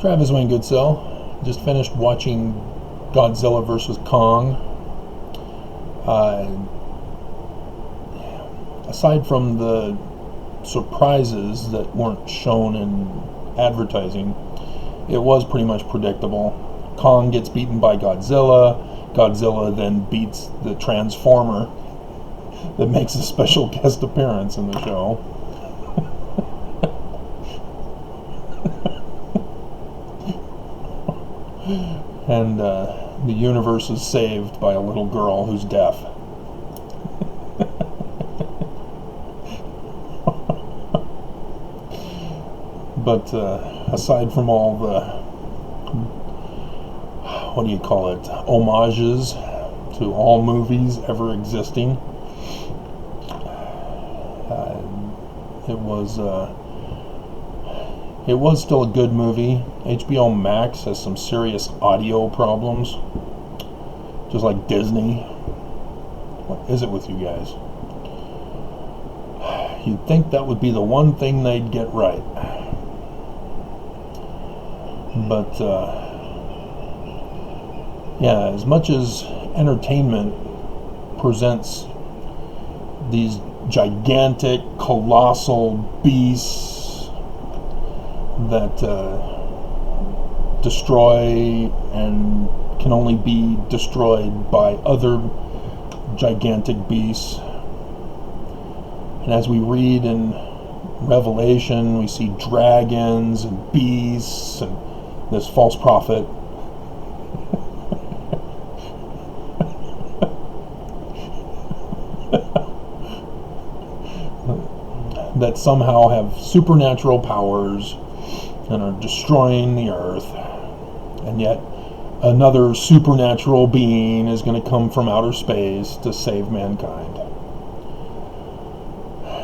Travis Wayne Goodsell. Just finished watching Godzilla vs. Kong. Aside from the surprises that weren't shown in advertising, it was pretty much predictable. Kong gets beaten by Godzilla. Godzilla then beats the Transformer that makes a special guest appearance in the show. And the universe is saved by a little girl who's deaf. But aside from all the, what do you call it, homages to all movies ever existing, it was still a good movie. HBO Max has some serious audio problems, just like Disney. What is it with you guys? You'd think that would be the one thing they'd get right. But, yeah, as much as entertainment presents these gigantic, colossal beasts that destroy and can only be destroyed by other gigantic beasts, and as we read in Revelation, we see dragons and beasts and this false prophet that somehow have supernatural powers and are destroying the earth, and yet another supernatural being is going to come from outer space to save mankind.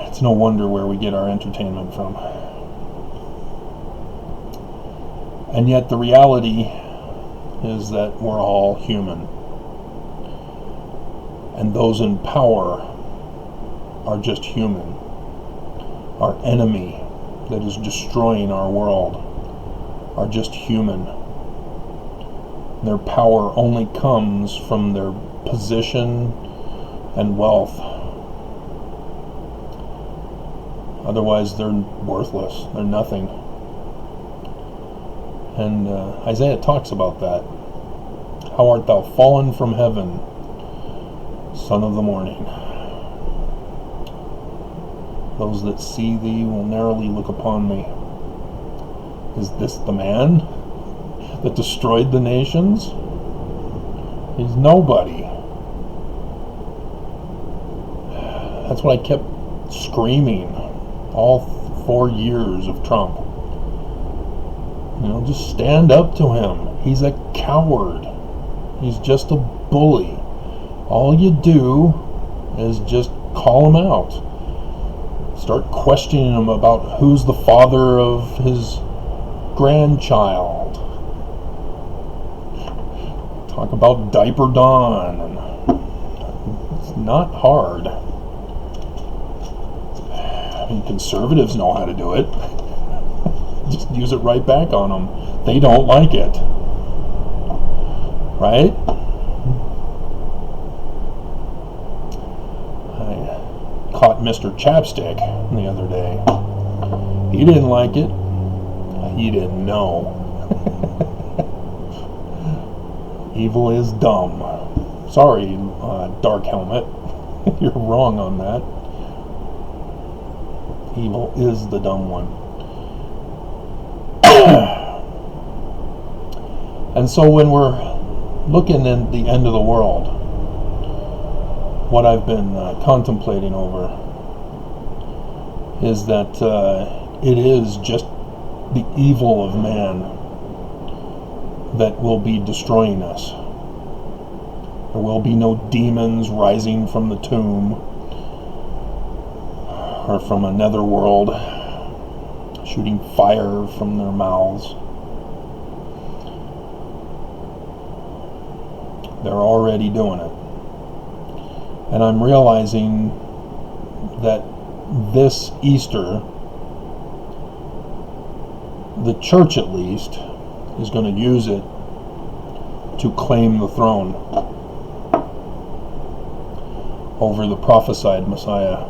It's no wonder where we get our entertainment from. And yet the reality is that we're all human, and those in power are just human. Our enemy that is destroying our world are just human. Their power only comes from their position and wealth. Otherwise, they're worthless. They're nothing. And Isaiah talks about that. How art thou fallen from heaven, son of the morning? Those that see thee will narrowly look upon me. Is this the man that destroyed the nations? He's nobody. That's what I kept screaming all 4 years of Trump. You know, just stand up to him. He's a coward. He's just a bully. All you do is just call him out. Start questioning him about who's the father of his grandchild. Talk about Diaper Dawn. It's not hard. I mean, conservatives know how to do it. Just use it right back on them. They don't like it. Right? I caught Mr. Chapstick the other day. He didn't like it. He didn't know. Evil is dumb. Sorry, Dark Helmet. You're wrong on that. Evil is the dumb one. And so when we're looking at the end of the world, what I've been contemplating over is that it is just the evil of man that will be destroying us. There will be no demons rising from the tomb or from another world shooting fire from their mouths. They're already doing it. And I'm realizing that this Easter, the church at least, is going to use it to claim the throne over the prophesied Messiah.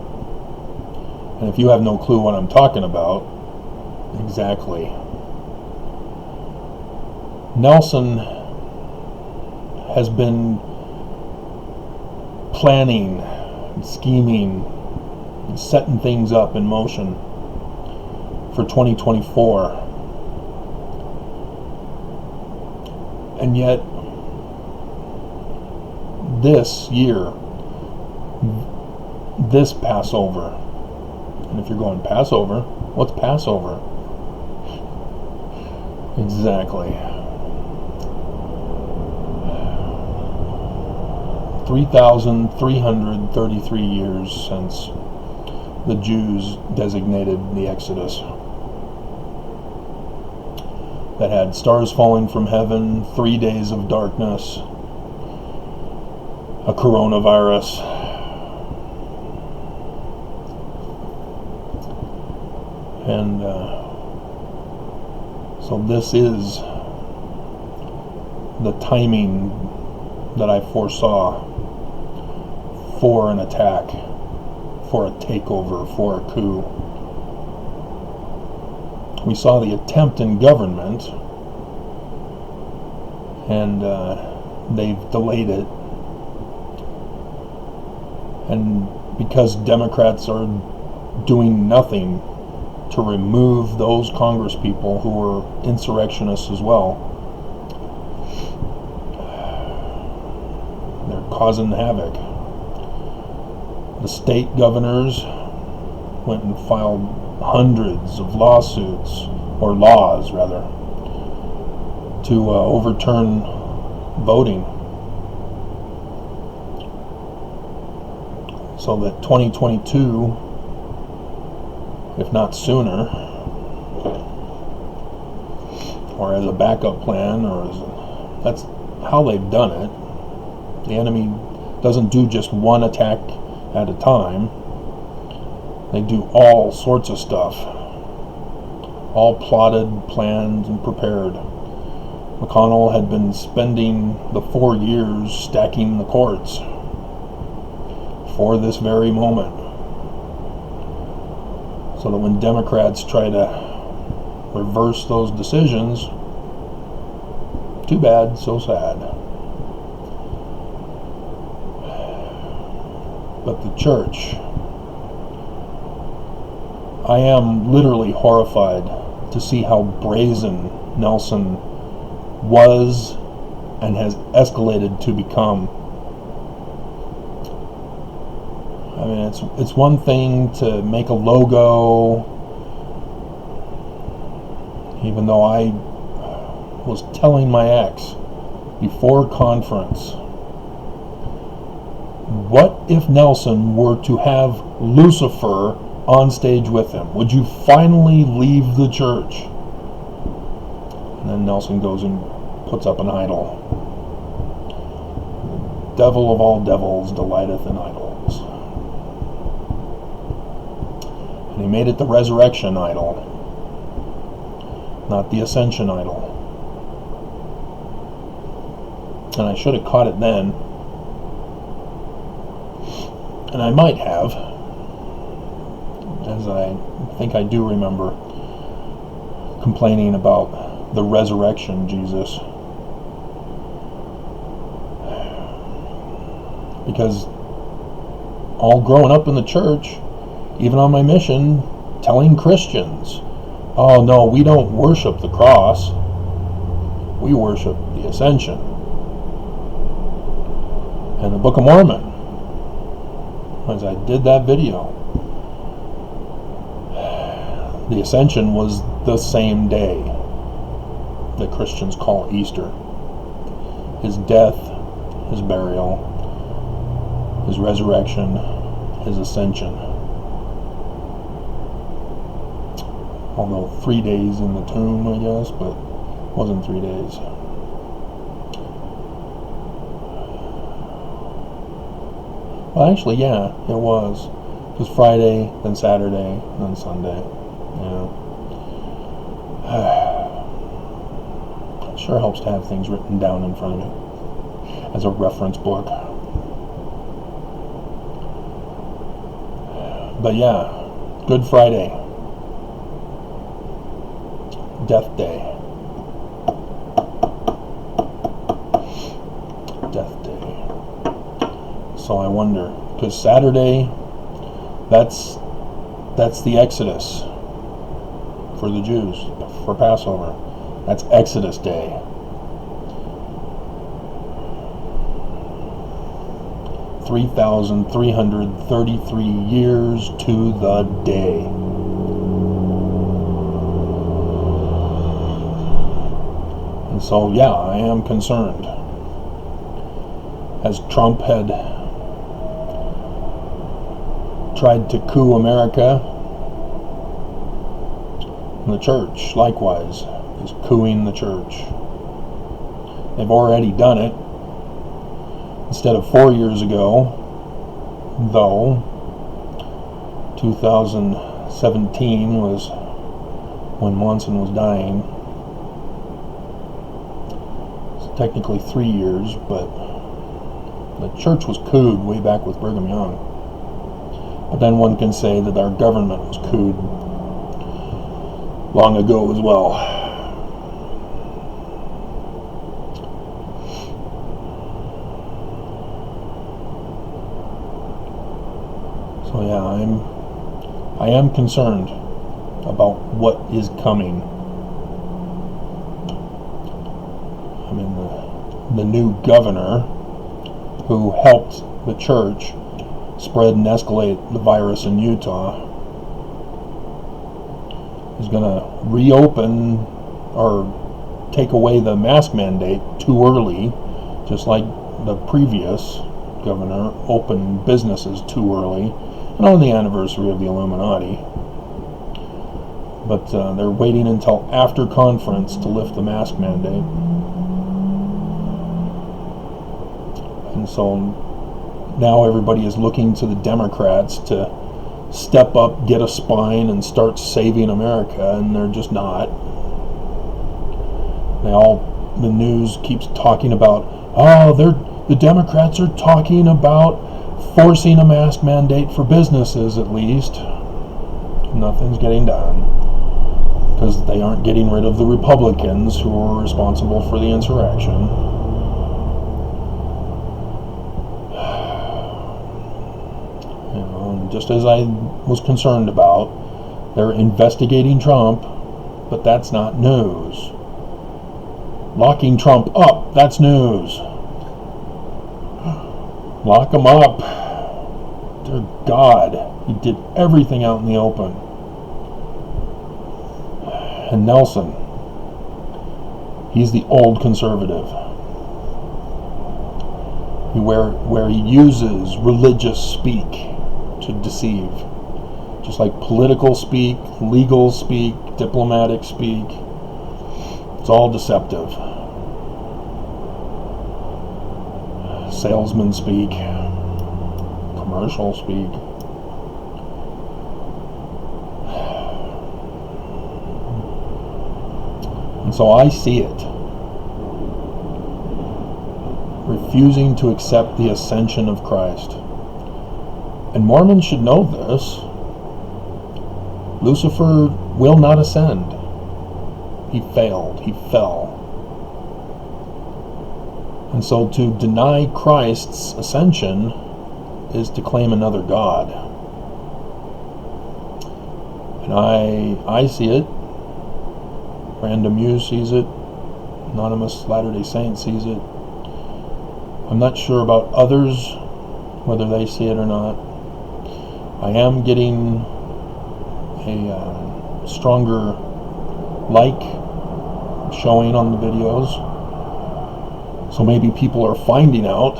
And if you have no clue what I'm talking about, exactly. Nelson has been planning, scheming, and setting things up in motion for 2024. And yet, this year, this Passover, and if you're going Passover, what's Passover? Exactly. 3,333 years since the Jews designated the Exodus. That had stars falling from heaven, 3 days of darkness, a coronavirus, and so this is the timing that I foresaw for an attack, for a takeover, for a coup. We saw the attempt in government, and they've delayed it. And because Democrats are doing nothing to remove those congresspeople who were insurrectionists as well, they're causing havoc. The state governors went and filed hundreds of lawsuits, or laws rather, to overturn voting, so that 2022, if not sooner, or as a backup plan, that's how they've done it. The enemy doesn't do just one attack at a time. They do all sorts of stuff, all plotted, planned, and prepared. McConnell had been spending the 4 years stacking the courts for this very moment, so that when Democrats try to reverse those decisions, too bad, so sad. But the church, I am literally horrified to see how brazen Nelson was and has escalated to become. I mean, it's one thing to make a logo, even though I was telling my ex before conference, what if Nelson were to have Lucifer on stage with him? Would you finally leave the church? And then Nelson goes and puts up an idol. The devil of all devils delighteth in idols. And he made it the resurrection idol, not the ascension idol. And I should have caught it then. And I might have, as I think I do remember complaining about the resurrection Jesus. Because all growing up in the church, even on my mission, telling Christians, oh no, we don't worship the cross, we worship the ascension. And the Book of Mormon, as I did that video, the ascension was the same day that Christians call Easter. His death, his burial, his resurrection, his ascension. Although 3 days in the tomb, I guess, but it wasn't 3 days. Well, actually, yeah, it was. It was Friday, then Saturday, then Sunday. Yeah. Sure helps to have things written down in front of me as a reference book. But yeah, Good Friday, Death Day. Death Day. So I wonder, because Saturday, that's the Exodus for the Jews, for Passover. That's Exodus Day. $3,333 years to the day. And so, yeah, I am concerned. As Trump had tried to coup America, and the church, likewise, is cooing the church. They've already done it. Instead of 4 years ago, though, 2017 was when Monson was dying. It's technically 3 years, but the church was cooed way back with Brigham Young. But then one can say that our government was cooed long ago as well. So yeah, I am concerned about what is coming. I mean, the new governor who helped the church spread and escalate the virus in Utah is going to reopen or take away the mask mandate too early, just like the previous governor opened businesses too early, and on the anniversary of the Illuminati. But they're waiting until after conference to lift the mask mandate. And so now everybody is looking to the Democrats to step up, get a spine, and start saving America, and they're just not. The news keeps talking about, the Democrats are talking about forcing a mask mandate for businesses, at least. Nothing's getting done, because they aren't getting rid of the Republicans who were responsible for the insurrection. Just as I was concerned about, they're investigating Trump, but that's not news. Locking Trump up, that's news. Lock him up. Dear God, he did everything out in the open. And Nelson, he's the old conservative. Where he uses religious speak to deceive, just like political speak, legal speak, diplomatic speak. It's all deceptive. Salesman speak, commercial speak. And so I see it. Refusing to accept the ascension of Christ. And Mormons should know this. Lucifer will not ascend. He failed. He fell. And so to deny Christ's ascension is to claim another God. And I see it. Random Muse sees it. Anonymous Latter-day Saint sees it. I'm not sure about others, whether they see it or not. I am getting a stronger like showing on the videos, so maybe people are finding out.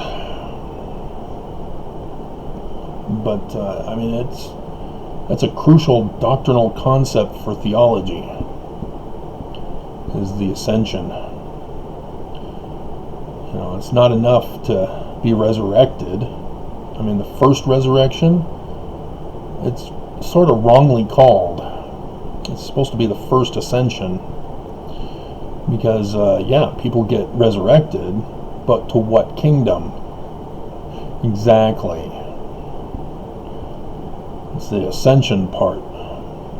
But I mean, that's a crucial doctrinal concept for theology, is the ascension. It's not enough to be resurrected. I mean, the first resurrection, it's sort of wrongly called. It's supposed to be the first ascension. Because, yeah, people get resurrected, but to what kingdom? Exactly. It's the ascension part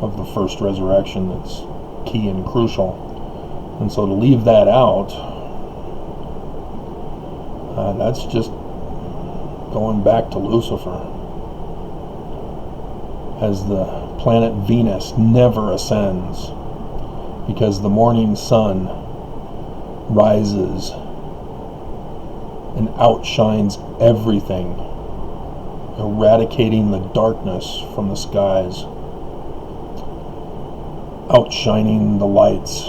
of the first resurrection that's key and crucial. And so to leave that out, that's just going back to Lucifer, as the planet Venus never ascends, because the morning sun rises and outshines everything, eradicating the darkness from the skies, outshining the lights,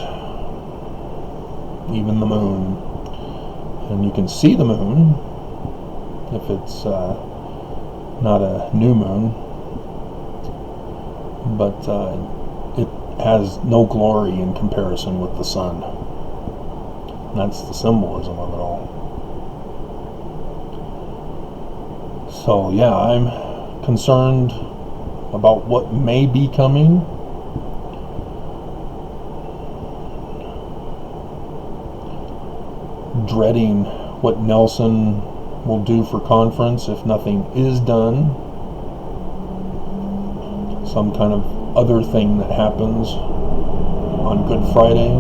even the moon. And you can see the moon if it's not a new moon, but it has no glory in comparison with the sun. And that's the symbolism of it all. So yeah, I'm concerned about what may be coming. Dreading what Nelson will do for conference if nothing is done. Some kind of other thing that happens on Good Friday.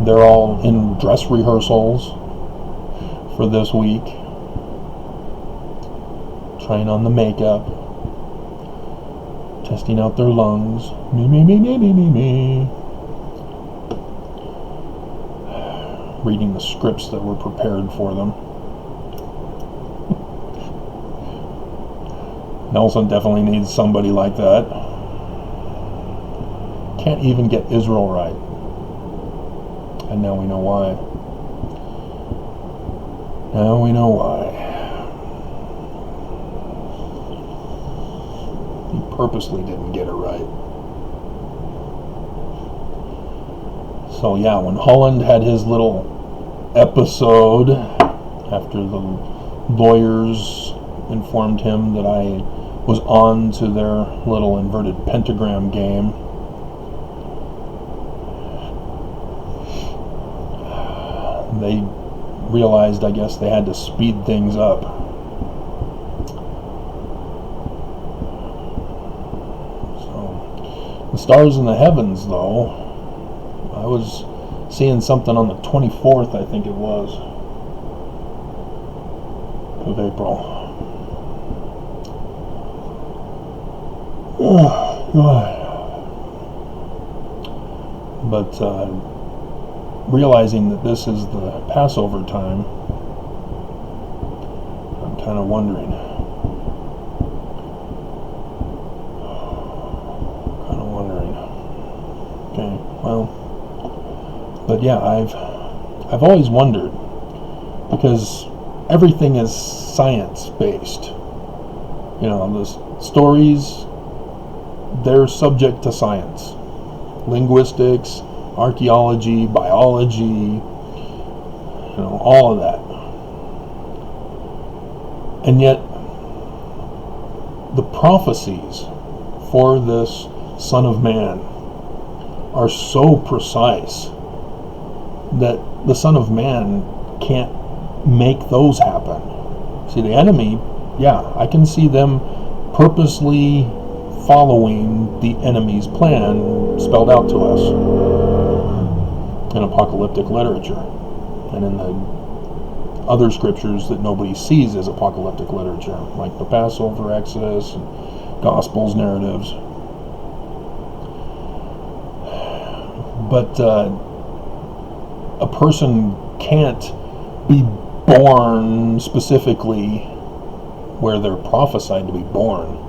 They're all in dress rehearsals for this week, trying on the makeup, testing out their lungs. Me. Reading the scripts that were prepared for them. Nelson definitely needs somebody like that. Can't even get Israel right. And now we know why. Now we know why. He purposely didn't get it right. So yeah, when Holland had his little episode after the lawyers informed him that I was on to their little inverted pentagram game, they realized, I guess, they had to speed things up. So the stars in the heavens, though, I was seeing something on the 24th, I think it was, of April. Oh, God. But realizing that this is the Passover time, I'm kind of wondering. Okay, well. But yeah, I've always wondered, because everything is science-based. You know, the stories, they're subject to science. Linguistics, archaeology, biology, you know, all of that. And yet, the prophecies for this Son of Man are so precise that the Son of Man can't make those happen. See, the enemy, yeah, I can see them purposely following the enemy's plan spelled out to us in apocalyptic literature and in the other scriptures that nobody sees as apocalyptic literature, like the Passover, Exodus, and Gospels narratives. But a person can't be born specifically where they're prophesied to be born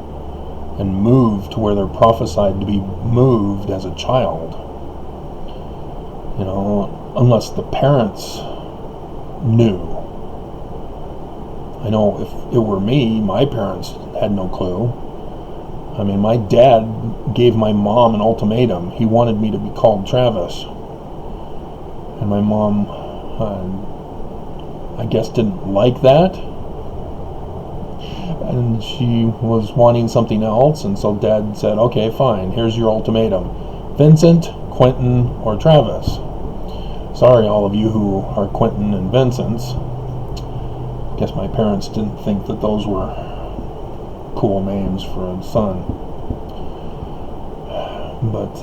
and move to where they're prophesied to be moved as a child. You know, unless the parents knew. I know if it were me, my parents had no clue. I mean, my dad gave my mom an ultimatum. He wanted me to be called Travis. And my mom, I guess, didn't like that. And she was wanting something else. And so Dad said, okay, fine, here's your ultimatum. Vincent, Quentin, or Travis. Sorry, all of you who are Quentin and Vincents. Guess my parents didn't think that those were cool names for a son. But,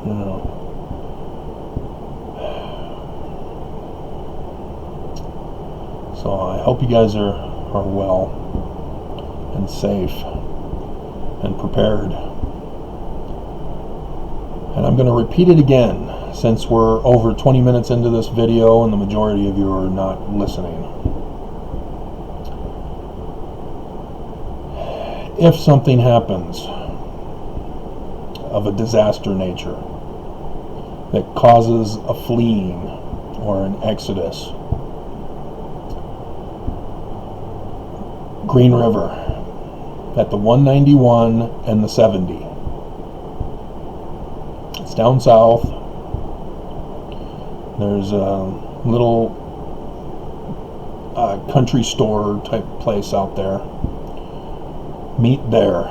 you know. So I hope you guys are well and safe and prepared. And I'm going to repeat it again, since we're over 20 minutes into this video and the majority of you are not listening. If something happens of a disaster nature that causes a fleeing or an exodus, Green River at the 191 and the 70. It's down south. There's a little country store type place out there. Meet there.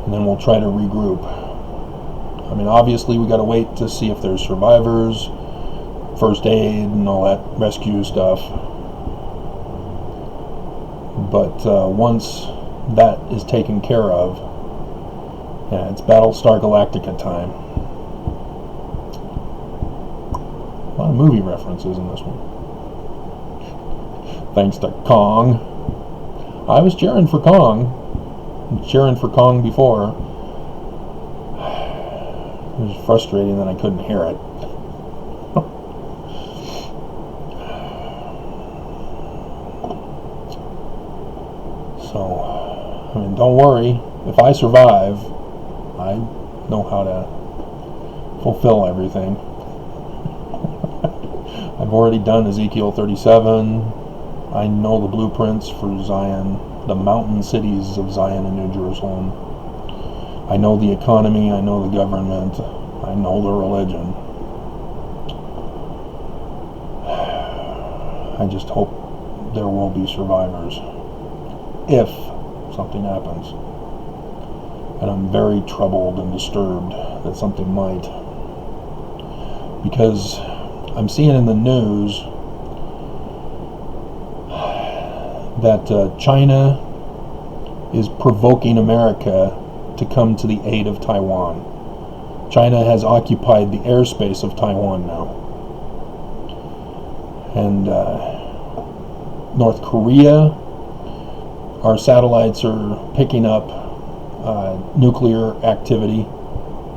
And then we'll try to regroup. I mean, obviously we got to wait to see if there's survivors, first aid and all that rescue stuff. But once that is taken care of, yeah, it's Battlestar Galactica time. A lot of movie references in this one. Thanks to Kong. I was cheering for Kong. I was cheering for Kong before. It was frustrating that I couldn't hear it. So, I mean, don't worry. If I survive, I know how to fulfill everything. I've already done Ezekiel 37. I know the blueprints for Zion, the mountain cities of Zion and New Jerusalem. I know the economy, I know the government, I know the religion. I just hope there will be survivors if something happens. And I'm very troubled and disturbed that something might. Because I'm seeing in the news that China is provoking America to come to the aid of Taiwan. China has occupied the airspace of Taiwan now. And North Korea, our satellites are picking up nuclear activity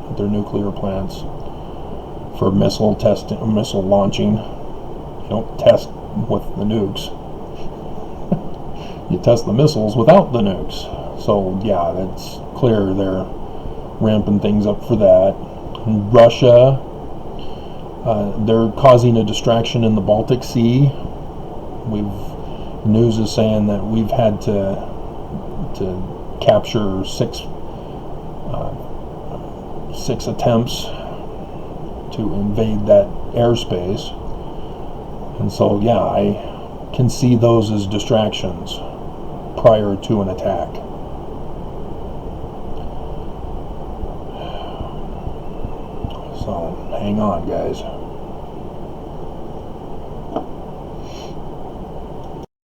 at their nuclear plants for missile testing, missile launching. You don't test with the nukes. You test the missiles without the nukes. So yeah, that's clear they're ramping things up for that. And Russia, they're causing a distraction in the Baltic Sea. News is saying that we've had to capture six attempts to invade that airspace. And so yeah, I can see those as distractions prior to an attack. So hang on, guys.